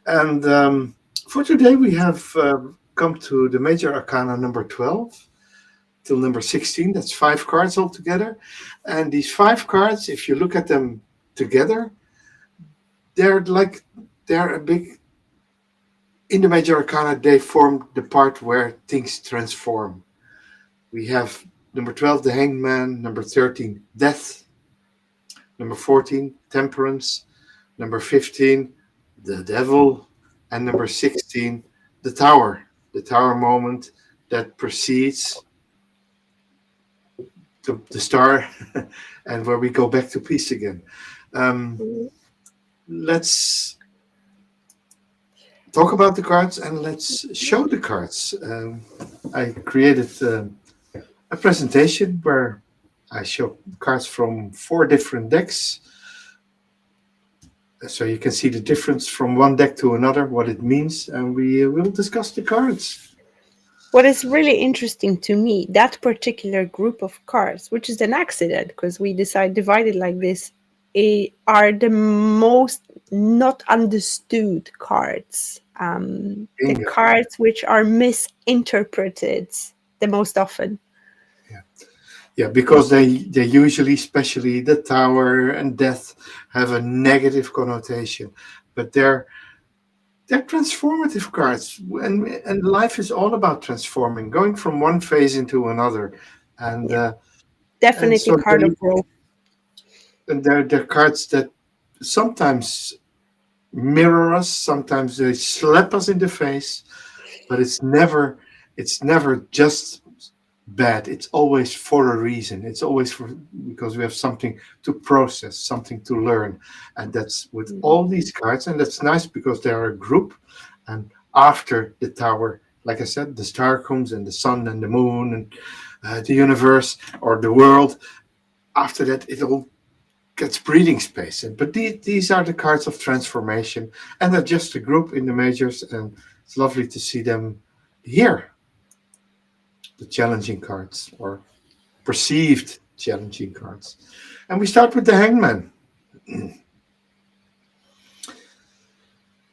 And for today, we have come to the Major Arcana number 12 till number 16. That's 5 cards altogether. And these 5 cards, if you look at them together, they're like, they're a big, in the Major Arcana, they form the part where things transform. We have number 12, the Hanged Man, number 13, Death, number 14, Temperance, number 15, the Devil, and number 16, the Tower moment that precedes the Star, and where we go back to peace again. Um, let's talk about the cards and let's show the cards. I created a presentation where I show cards from 4 different decks, so you can see the difference from one deck to another, what it means, and we will discuss the cards. What is really interesting to me, that particular group of cards, which is an accident because we divided like this, are the most not understood cards. The Bingo. cards which are misinterpreted the most often. Yeah. Yeah, because they usually, especially the Tower and Death, have a negative connotation, but they're transformative cards, and life is all about transforming, going from one phase into another, and Yeah, uh, and definitely so card of growth. they're cards that sometimes mirror us, sometimes they slap us in the face, but it's never just bad. It's always for a reason. It's always because we have something to process, something to learn, and that's with Mm. all these cards. And that's nice because they are a group. And after the Tower, like I said, the Star comes, and the sun and the moon and the universe or the world. After that, it all gets breathing space. But these are the cards of transformation, and they're just a group in the majors, and it's lovely to see them here, the challenging cards, or perceived challenging cards. And we start with the Hangman.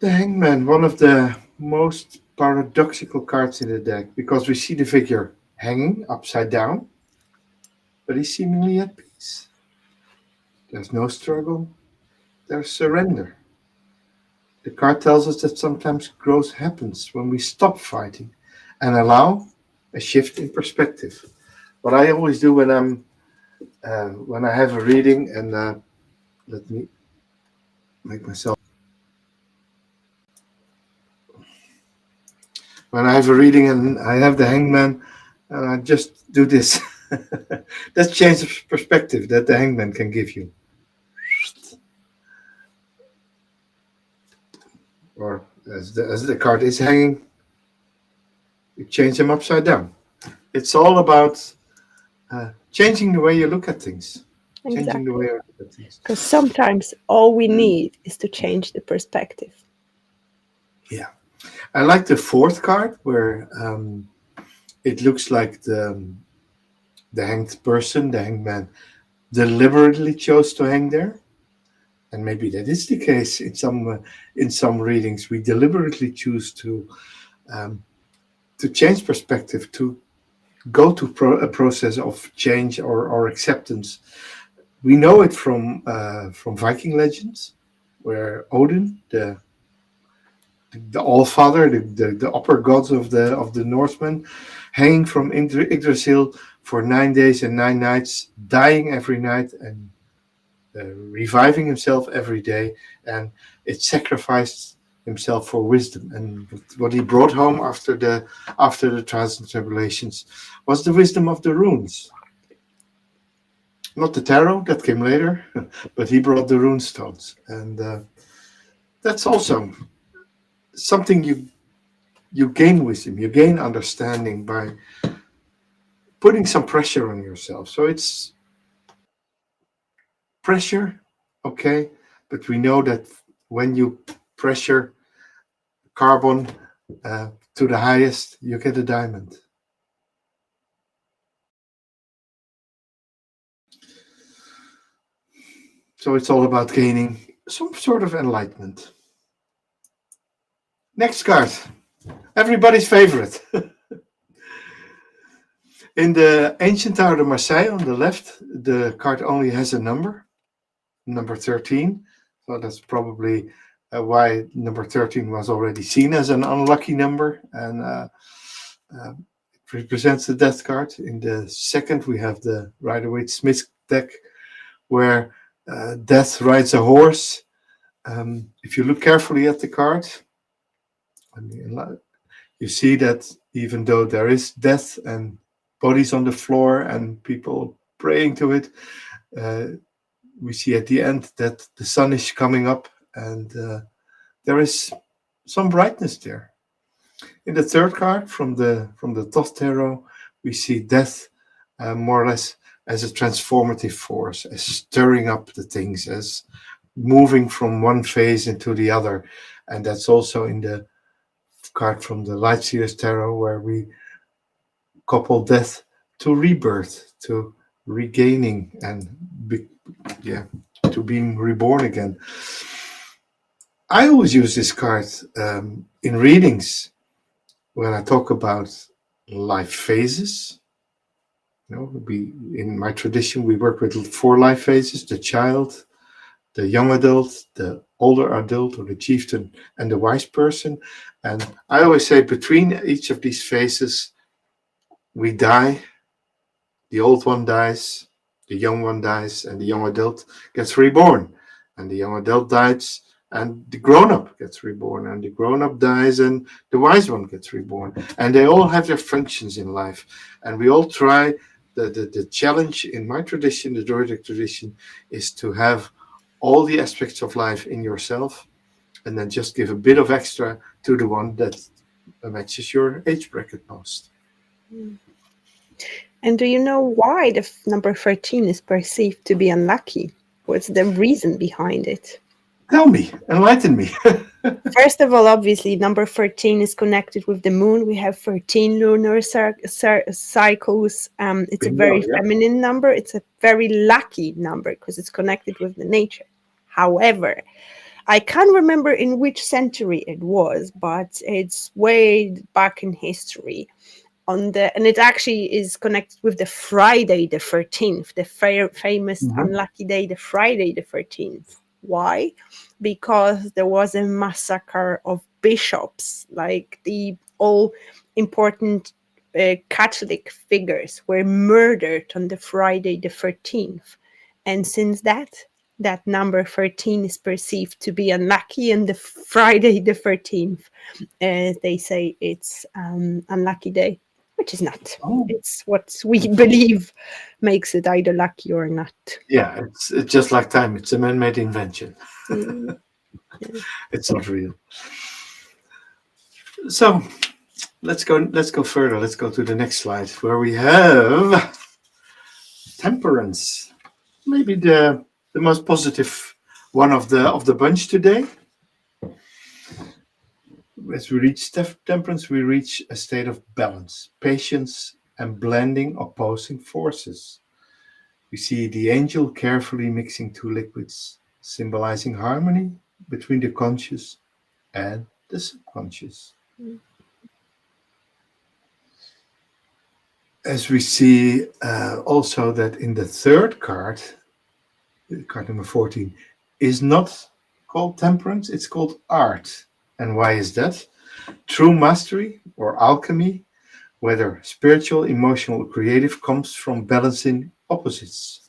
The Hangman, one of the most paradoxical cards in the deck, because we see the figure hanging upside down, but he's seemingly at peace. There's no struggle, there's surrender. The card tells us that sometimes growth happens when we stop fighting and allow a shift in perspective. What I always do when I have a reading, and let me make myself. When I have a reading and I have the Hangman, and I just do this. That's change of perspective that the Hangman can give you. Or as the card is hanging, you change them upside down. It's all about changing the way you look at things. Changing the way Exactly. you look at things. Because sometimes all we need is to change the perspective. Yeah. I like the fourth card where it looks like the hanged person, the hanged man, deliberately chose to hang there. And maybe that is the case in some readings. We deliberately choose um, to change perspective, to go to a process of change or acceptance. We know it from Viking legends, where Odin, the All Father, the upper gods of the Norsemen, hanging from Yggdrasil for 9 days and 9 nights, dying every night and reviving himself every day, and it sacrificed himself for wisdom. And what he brought home after the trials and tribulations was the wisdom of the runes, not the tarot that came later, but he brought the rune stones, and that's also something you gain wisdom, you gain understanding by putting some pressure on yourself. So it's pressure, okay, but we know that when you pressure carbon to the highest, you get a diamond. So it's all about gaining some sort of enlightenment. Next card, everybody's favorite. In the ancient Tower de Marseille on the left, the card only has a number 13. So that's probably why number 13 was already seen as an unlucky number. And uh, it represents the death card. In the second, we have the Rider-Waite-Smith deck, where death rides a horse. If you look carefully at the card, I mean, you see that even though there is death and bodies on the floor and people praying to it, uh, we see at the end that the sun is coming up and there is some brightness there. In the third card from the Thoth Tarot, we see death more or less as a transformative force, as stirring up the things, as moving from one phase into the other. And that's also in the card from the Light Seers Tarot, where we couple death to rebirth, to regaining, and yeah, to being reborn again. I always use this card in readings when I talk about life phases. We in my tradition we work with 4 life phases: the child, the young adult, the older adult, or the chieftain, and the wise person. And I always say between each of these phases, we die. The old one dies, the young one dies, and the young adult gets reborn. And the young adult dies, and the grown up gets reborn. And the grown up dies, and the wise one gets reborn. And they all have their functions in life. And we all try. The challenge in my tradition, the Druidic tradition, is to have all the aspects of life in yourself, and then just give a bit of extra to the one that matches your age bracket most. And do you know why the number 13 is perceived to be unlucky? What's the reason behind it? Tell me, enlighten me. First of all, obviously, number 13 is connected with the moon. We have 13 lunar cycles. It's a Bingo, very yeah. feminine number. It's a very lucky number because it's connected with the nature. However, I can't remember in which century it was, but it's way back in history. And it actually is connected with the Friday the 13th, the famous Mhm. unlucky day, the Friday the 13th. Why? Because there was a massacre of bishops, like the all important Catholic figures were murdered on the Friday the 13th. And since that number 13 is perceived to be unlucky, and the Friday the 13th, they say it's unlucky day, which is not. Oh, It's what we believe makes it either lucky or not. yeah, it's just like time. It's a man-made invention. Mm, yeah. It's not real. So let's go further. Let's go to the next slide where we have temperance. Maybe the most positive one of the bunch today. As we reach temperance, we reach a state of balance, patience, and blending opposing forces. We see the angel carefully mixing 2 liquids, symbolizing harmony between the conscious and the subconscious. As we see also that in the third card, card number 14, is not called temperance, it's called art. And why is that? True mastery or alchemy, whether spiritual, emotional, or creative, comes from balancing opposites.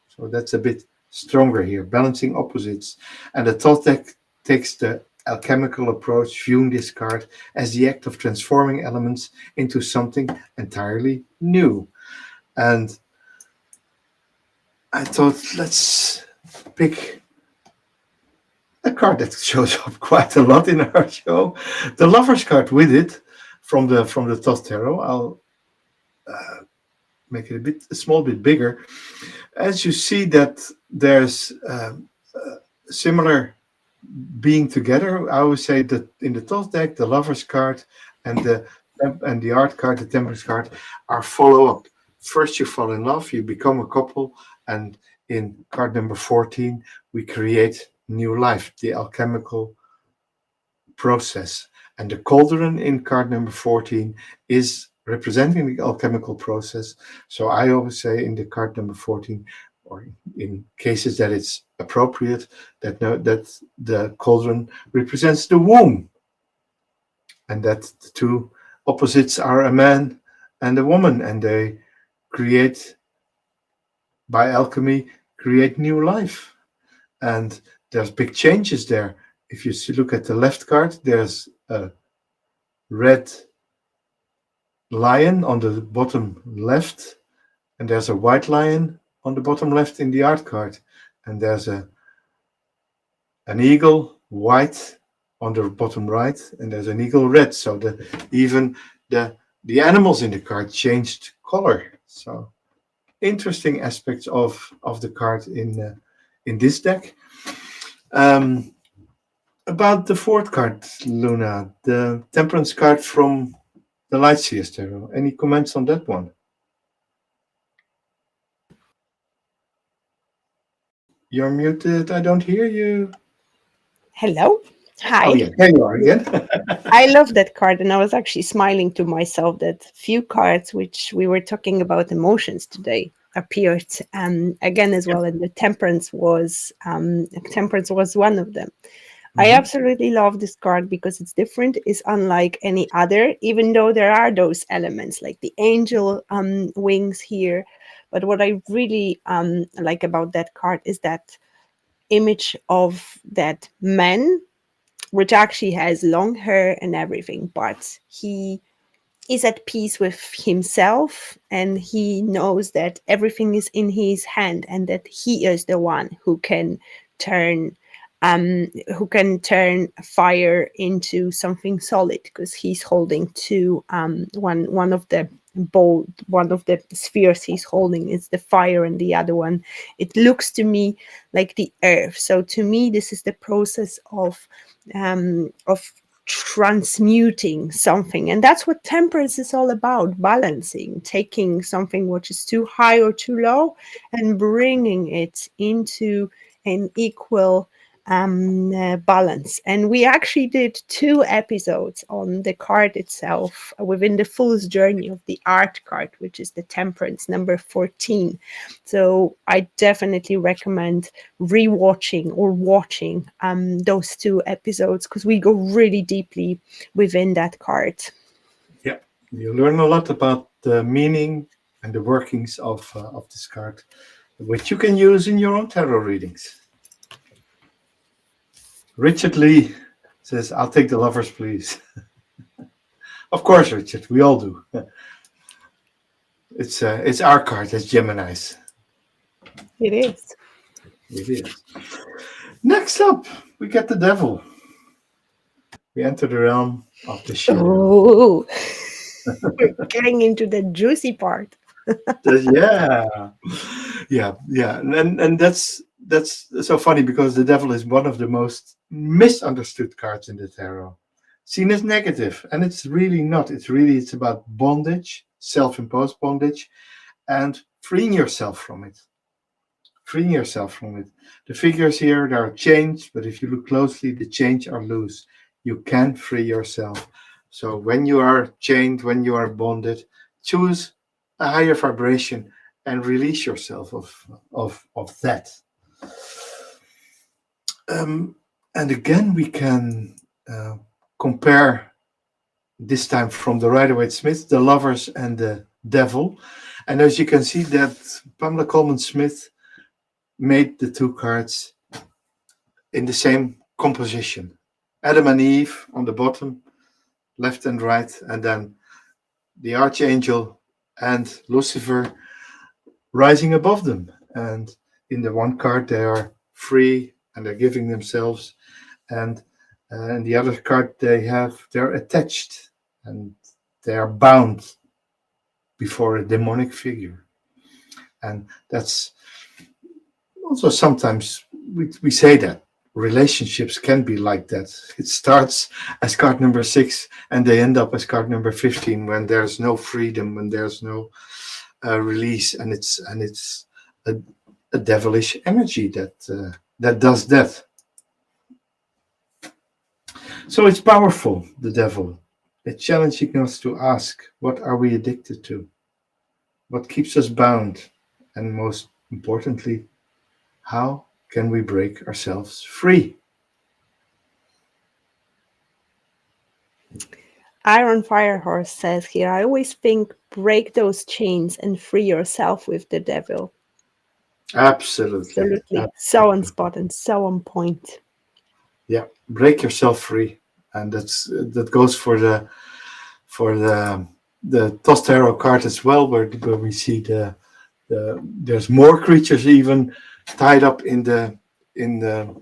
So that's a bit stronger here, balancing opposites. And the Toltec takes the alchemical approach, viewing this card as the act of transforming elements into something entirely new. And I thought, let's pick a card that shows up quite a lot in our show, the Lover's card with it from the Thoth Tarot. I'll make it a small bit bigger. As you see that there's similar being together. I always say that in the Thoth deck, the Lover's card and the Art card, the Temperance card, are follow up. First, you fall in love, you become a couple, and in card number 14, we create new life, the alchemical process. And the cauldron in card number 14 is representing the alchemical process. So I always say in the card number 14, or in cases that it's appropriate, that the cauldron represents the womb, and that the two opposites are a man and a woman, and they create, by alchemy, create new life. And there's big changes there. If you look at the left card, there's a red lion on the bottom left, and there's a white lion on the bottom left in the art card, and there's an eagle white on the bottom right, and there's an eagle red. So even the animals in the card changed color. So interesting aspects of the card in this deck. Um, about the fourth card, Luna, the Temperance card from the Lightseers Tarot. Any comments on that one? You're muted. I don't hear you. Hello. Oh, Hi. yeah. There you are again. I love that card, and I was actually smiling to myself that few cards which we were talking about emotions today appeared again as well, and the Temperance was one of them. I Mhm. absolutely love this card because it's different, it's unlike any other, even though there are those elements like the angel wings here. But what I really like about that card is that image of that man, which actually has long hair and everything, but he is at peace with himself, and he knows that everything is in his hand and that he is the one turn who can turn fire into something solid, because he's holding one of the one of the spheres he's holding is the fire, and the other one, it looks to me like the earth. So to me this is the process of transmuting something, and that's what temperance is all about: balancing, taking something which is too high or too low and bringing it into an equal balance. And we actually did 2 episodes on the card itself within the Fool's Journey of the art card, which is the Temperance number 14. So I definitely recommend rewatching or watching those 2 episodes, because we go really deeply within that card. Yeah, you learn a lot about the meaning and the workings of this card, which you can use in your own tarot readings. Richard Lee says, "I'll take the lovers, please." Of course, Richard, we all do. It's our card as Gemini's. It is. It is. Next up, we get the devil. We enter the realm of the shadow. Oh, we're getting into the juicy part. Yeah, yeah, and that's so funny because the devil is one of the most misunderstood cards in the tarot, seen as negative, and it's really not. It's about bondage, self-imposed bondage, and freeing yourself from it. Freeing yourself from it. The figures here, they are changed, but if you look closely, the chains are loose. You can free yourself. So when you are chained, when you are bonded, choose a higher vibration and release yourself of that. And again, we can compare this time from the Rider-Waite-Smith, the lovers and the devil. And as you can see, that Pamela Coleman-Smith made the 2 cards in the same composition. Adam and Eve on the bottom, left and right, and then the Archangel and Lucifer rising above them. And in the one card, they are free and they're giving themselves. And in the other card, they're attached and they are bound before a demonic figure. And that's also sometimes we say that relationships can be like that. It starts as card number 6 and they end up as card number 15 when there's no freedom, when there's no release, and it's a devilish energy that does that. So it's powerful, the devil. It's challenging us to ask, what are we addicted to? What keeps us bound? And most importantly, how can we break ourselves free? Iron Firehorse says here, I always think break those chains and free yourself with the devil. Absolutely. Absolutely. So on Absolutely. spot and so on point. Yeah. Break yourself free. And that goes for the toss tarot card as well, where we see there's more creatures even tied up in the in the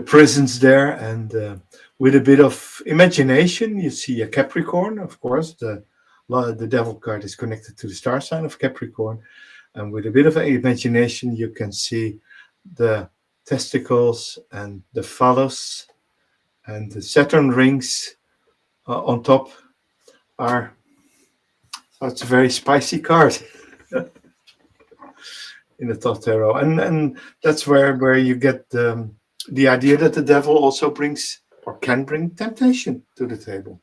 prisons there, and with a bit of imagination, you see a Capricorn. Of course, the devil card is connected to the star sign of Capricorn, and with a bit of imagination, you can see the testicles and the phallus and the Saturn rings on top. Are It's a very spicy card in the Thoth Tarot, and that's where you get the idea that the devil also brings or can bring temptation to the table.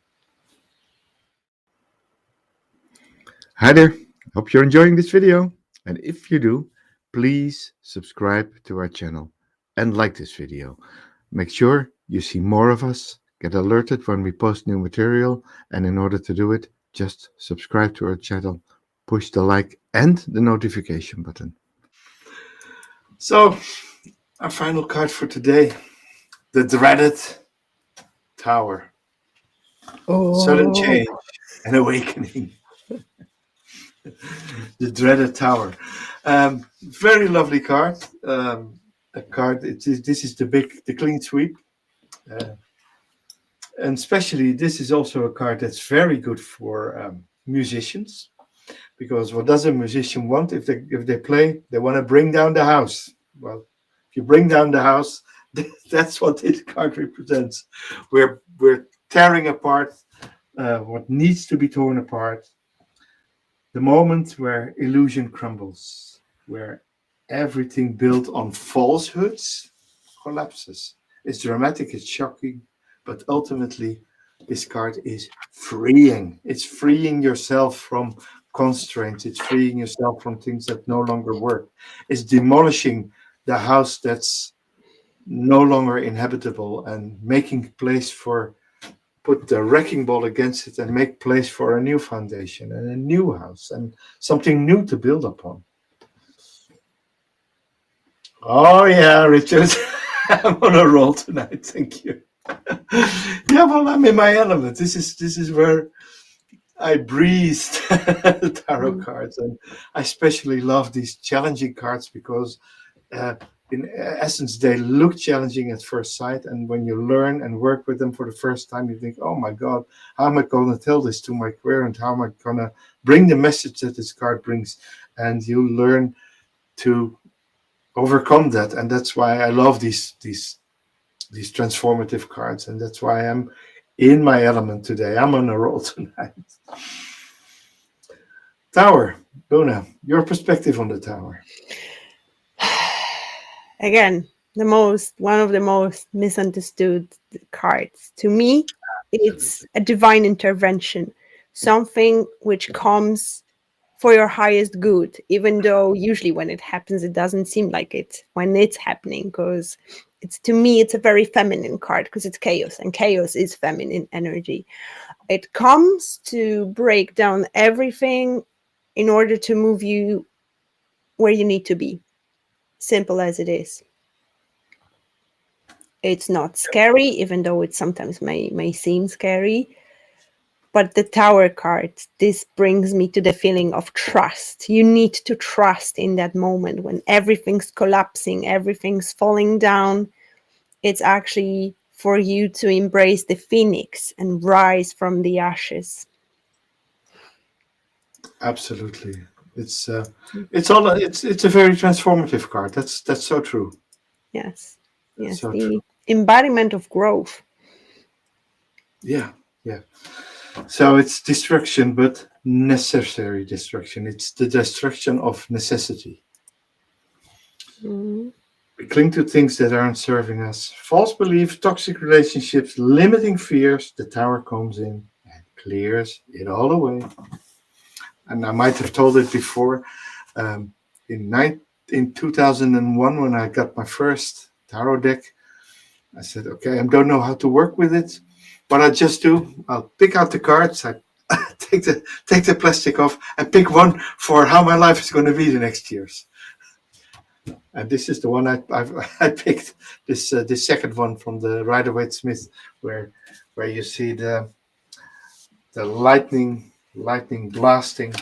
Hi there, hope you're enjoying this video. And if you do, please subscribe to our channel and like this video. Make sure you see more of us, get alerted when we post new material, and in order to do it, just subscribe to our channel, push the like and the notification button. So, our final card for today, the dreaded Tower. Sudden Oh, change and awakening. The dreaded Tower. Very lovely card. A card. This is the clean sweep. Uh, and especially, this is also a card that's very good for musicians, because what does a musician want if they play? They want to bring down the house. Well, if you bring down the house, that's what this card represents. We're tearing apart what needs to be torn apart. The moment where illusion crumbles, where everything built on falsehoods collapses. It's dramatic, it's shocking, but ultimately, this card is freeing. It's freeing yourself from constraints, it's freeing yourself from things that no longer work. It's demolishing the house that's no longer inhabitable and making place for, put the wrecking ball against it and make place for a new foundation and a new house and something new to build upon. Oh yeah, Richard. I'm on a roll tonight. Thank you. Yeah, well, I'm in my element. This is where I breathed tarot mm. cards, and I especially love these challenging cards because, uh, in essence, they look challenging at first sight, and when you learn and work with them for the first time, you think, "Oh my God, how am I going to tell this to my querent? How am I going to bring the message that this card brings?" And you learn to overcome that, and that's why I love these transformative cards, and that's why I'm in my element today. I'm on a roll tonight. Tower, Luna, your perspective on the Tower. Again, one of the most misunderstood cards. To me, it's Absolutely. a divine intervention, something which comes for your highest good, even though usually when it happens, it doesn't seem like it when it's happening, because it's, to me, it's a very feminine card because it's chaos, and chaos is feminine energy. It comes to break down everything in order to move you where you need to be. Simple as it is. It's not scary, even though it sometimes may seem scary. But the Tower card, this brings me to the feeling of trust. You need to trust in that moment when everything's collapsing, everything's falling down. It's actually for you to embrace the phoenix and rise from the ashes. Absolutely. It's a very transformative card. That's so true. Yes, That's yes, so true. the embodiment of growth. Yeah, yeah. So it's destruction, but necessary destruction. It's the destruction of necessity. Mhm. We cling to things that aren't serving us. False beliefs, toxic relationships, limiting fears. The tower comes in and clears it all away. And I might have told it before. Um, in 2001, when I got my first tarot deck, I said, okay, I don't know how to work with it. What I just do, I'll pick out the cards, I take the plastic off, and pick one for how my life is going to be the next years. And this is the one I picked. This second one from the Rider-Waite-Smith, where you see the lightning blasting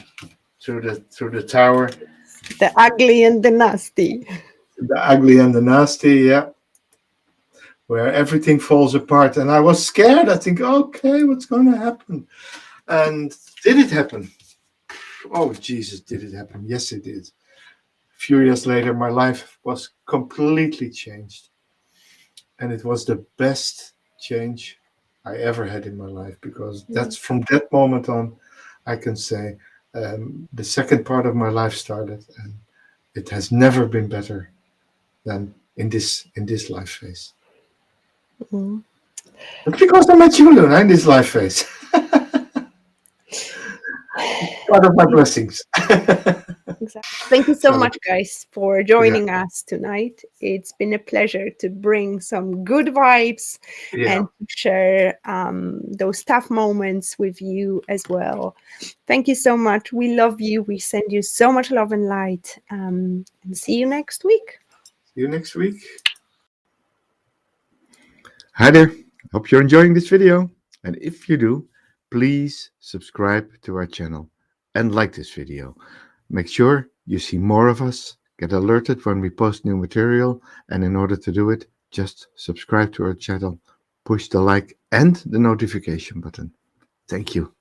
through the tower. The ugly and the nasty. The ugly and the nasty, yeah. Where everything falls apart. And I was scared. I think, okay, what's going to happen? And did it happen? Oh, Jesus, did it happen? Yes, it did. A few years later, my life was completely changed. And it was the best change I ever had in my life, because that's from that moment on, I can say, the second part of my life started, and it has never been better than in this life phase. Mm. It's because I met you, Luna, in this life phase. Part of my blessings. Exactly. Thank you so So, much, guys, for joining us tonight. It's been a pleasure to bring some good vibes yeah. and to share those tough moments with you as well. Thank you so much. We love you. We send you so much love and light. And see you next week. See you next week. Hi there. Hope you're enjoying this video. And if you do, please subscribe to our channel and like this video. Make sure you see more of us, get alerted when we post new material, and in order to do it, just subscribe to our channel, push the like and the notification button. Thank you.